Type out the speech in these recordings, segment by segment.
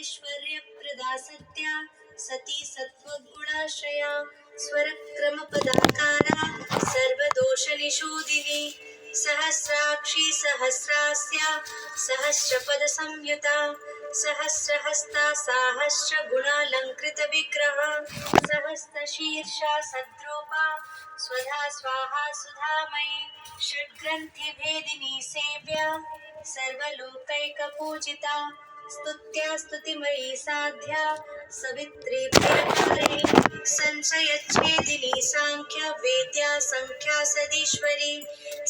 ऐश्वर्यप्रदा सत्या सती सत्त्वगुणाश्रया स्वरक्रमपदाकारा सर्वदोषनिशोधिनी सहस्राक्षी सहस्रास्या सहस्रपदसंयुता सहस्रहस्ता साहस्रगुणालङ्कृतविग्रहा सहस्रशीर्षा सद्रूपा स्वधा स्वाहा सुधामयी षड्ग्रन्थिभेदिनी सेव्या सर्वलोकैकपूजिता स्तुत्या स्तुतिमयी साध्या सवित्री प्रियकारिणी संशयच्छेदिनी सांख्या वेद्या संख्या सदीश्वरी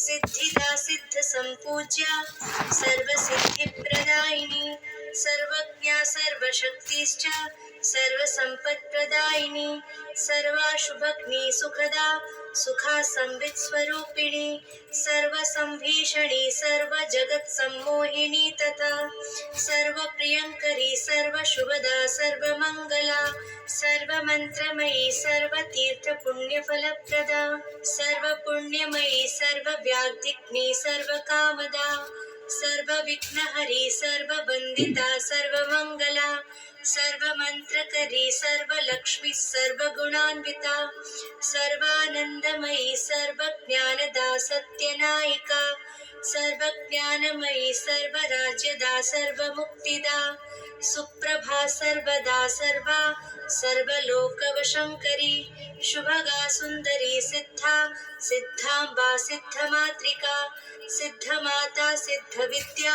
सिद्धिदा सिद्धसंपूज्या सर्वसिद्धिप्रदायिनी सर्वज्ञा सर्वशक्तिश्च सर्वसम्पत्प्रदायिनी सर्वाशुभग्नी सुखदा सुखा संवित्स्वरूपिणी सर्वसंभीषणी सर्वजगत्सम्मोहिनी तथा सर्वप्रियङ्करी सर्वशुभदा सर्वमङ्गला सर्वमन्त्रमयी सर्वतीर्थपुण्यफलप्रदा सर्वपुण्यमयी सर्वव्याधिघ्नी सर्वकामदा सर्वविघ्नहरी सर्ववन्दिता सर्वमङ्गला सर्वमन्त्रकरी सर्वलक्ष्मी सर्वगुणान्विता सर्वानन्दमयी सर्वज्ञानदा सत्यनायिका सर्वज्ञानमयी सर्वराज्यदा सर्वमुक्तिदा सुप्रभा सर्वदा सर्वा सर्वलोकवशङ्करी शुभगा सुन्दरी सिद्धा सिद्धाम्बा सिद्धमातृका सिद्धमाता सिद्धविद्या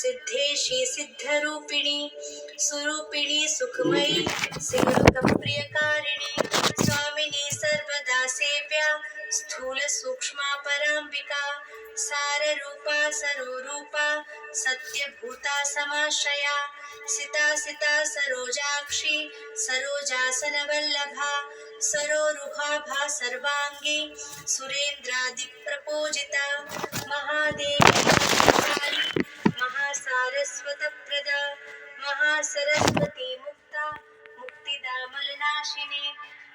सिद्धेशी सिद्धरूपिणी सुरूपिणी सुखमयी सेवकप्रियकारिणी स्वामिनी सर्वदा सेव्या स्थूलसूक्ष्मा पराम्बिका साररूपा सरोरूपा सत्यभूता समाश्रया सिता सिता सरोजाक्षी सरोजासनवल्लभा सरोरुहाभा सर्वांगी सुरेन्द्रादिप्रपूजिता महादेवी काली महासारस्वतप्रदा महासरस्वती मुक्ता मुक्तिदामलनाशिनी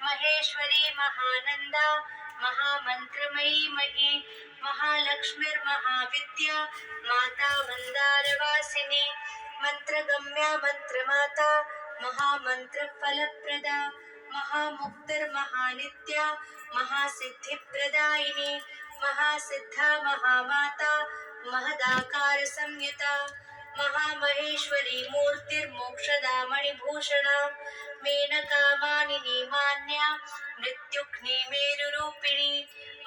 महेश्वरी महानंदा महामंत्रमयी मही महालक्ष्मीर्महाविद्या माता मंदारवासिनी मंत्रगम्या मंत्रमाता महामंत्रफलप्रदा महामुक्तिर्महानित्या महासिद्धिप्रदायिनी महासिद्धा महामाता महदाकार संयुता महामहेश्वरी मूर्तिर्मोक्षदा मणिभूषणा मेनका मानिनी मान्या मृत्युघ्नी मेरुरूपिणी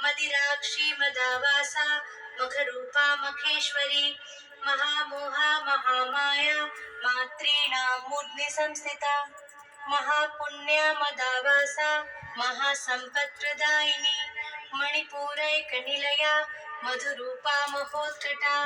मदिराक्षी मदावासा मखरूपा मखेश्वरी महामोहा महामाया मातॄणां मूर्ध्नि संस्थिता महापुण्या मदावासा महासम्पत्प्रदायिनी मणिपूरैकनिलया मधुरूपा महोत्कटा